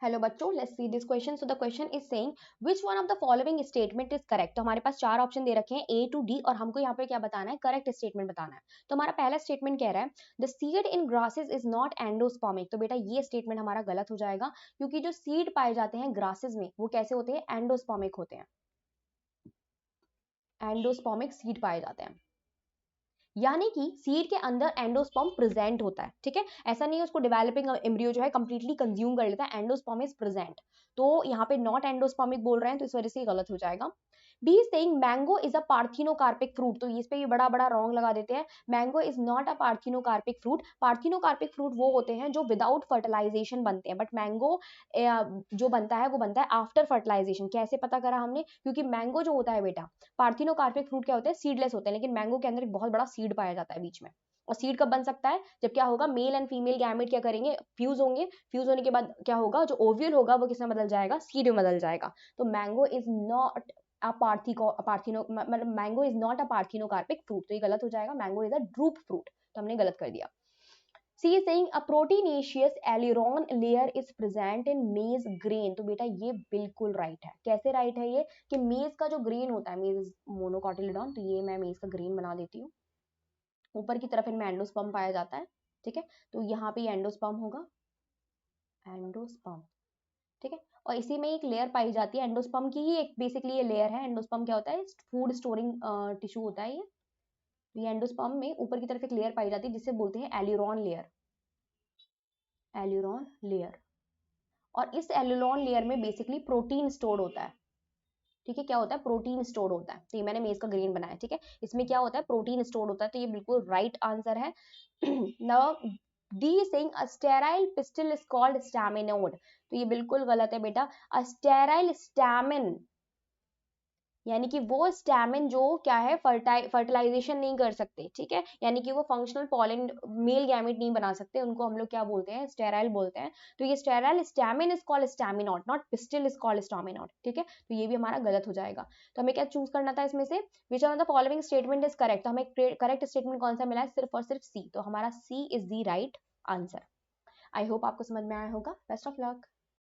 Hello बच्चों, let's see this question. So the question is saying which one of the following statement is correct. तो हमारे पास चार option दे रखे हैं ए to D और हमको यहाँ पे क्या बताना है, करेक्ट स्टेटमेंट बताना है. तो हमारा पहला स्टेटमेंट कह रहा है the seed in grasses is not endospermic. तो बेटा ये स्टेटमेंट हमारा गलत हो जाएगा क्योंकि जो सीड पाए जाते हैं ग्रासेस में वो कैसे होते हैं, एंडोस्पर्मिक होते हैं. एंडोस्पर्मिक सीड पाए जाते हैं यानी कि सीड के अंदर एंडोस्पर्म प्रेजेंट होता है. ठीक है, ऐसा नहीं है उसको डेवलपिंग एम्ब्रियो जो है कंप्लीटली कंज्यूम कर लेता है. Endosperm is present. तो यहाँ पे नॉट एंडोस्पर्मिक बोल रहे हैं तो इस वजह से गलत हो जाएगा. Be saying mango is a parthenocarpic fruit. तो इस पे ये बड़ा बड़ा रॉन्ग लगा देते हैं. Mango is not a parthenocarpic fruit. Parthenocarpic fruit वो होते हैं जो विदाउट फर्टिलाइजेशन बनते हैं, बट मैंगो जो बनता है वो बनता है आफ्टर फर्टिलाइजेशन. कैसे पता करा हमने, क्योंकि मैंगो जो होता है बेटा, पार्थिनोकार्पिक फ्रूट क्या होते हैं, सीडलेस होते हैं, लेकिन मैंगो के अंदर एक बहुत बड़ा सीड पाया जाता है बीच में. और सीड कब बन सकता है, जब क्या होगा, मेल एंड फीमेल गैमेट क्या करेंगे, फ्यूज होंगे. फ्यूज होने के बाद क्या होगा, जो ओव्यूल होगा वो किसमें बदल जाएगा, सीड में बदल जाएगा. तो मैंगो इज नॉट मतलब mango is not a parthenocarpic fruit. तो ये गलत हो जाएगा, mango is a drupe fruit. तो हमने गलत कर दिया. C is saying a proteinaceous aileron layer is present in maize grain. तो बेटा ये बिल्कुल राइट है. कैसे राइट है ये, कि मेज का जो ग्रेन होता है, मेज मोनोकोटिलेडॉन, तो ये मैं मेज का ग्रेन बना देती हूँ. ऊपर की तरफ इनमें एंडोस्पर्म पाया जाता है. ठीक है, तो यहाँ पे एंडोस्पर्म होगा, एंडोस्पर्म. ठीक है, और इसी में एक लेयर पाई जाती है एंडोस्पर्म की ही, एक बेसिकली ये लेयर है. एंडोस्पर्म क्या होता है, फूड स्टोरिंग टिश्यू होता है ये एंडोस्पर्म में ऊपर की तरफ एक लेयर पाई जाती है जिसे बोलते हैं एल्यूरॉन लेयर. Aleurone layer. और इस एल्यूरॉन लेयर में बेसिकली प्रोटीन स्टोर होता है. ठीक है, क्या होता है, प्रोटीन स्टोर होता है. तो ये मैंने मेज का ग्रेन बनाया. ठीक है, इसमें क्या होता है, प्रोटीन स्टोर होता है. तो ये बिल्कुल राइट आंसर है. Now D saying a sterile pistil is called staminode. तो ये बिल्कुल गलत है बेटा. अ स्टेराइल स्टैमिन यानी कि वो स्टैमिन जो क्या है, फर्टिलाइजेशन नहीं कर सकते. ठीक है, यानी कि वो फंक्शनल पॉलन मेल गैमेट नहीं बना सकते, उनको हम लोग क्या बोलते हैं, स्टेराइल बोलते हैं. तो ये sterile stamen is called staminode, not pistil is called staminode. ठीक है, तो ये भी हमारा गलत हो जाएगा. तो हमें क्या चूज करना था इसमें से, which of the following statement is correct. तो हमें करेक्ट स्टेटमेंट कौन सा मिला है, सिर्फ और सिर्फ सी. तो हमारा C is the right answer. I hope आपको समझ में आया होगा. Best of luck.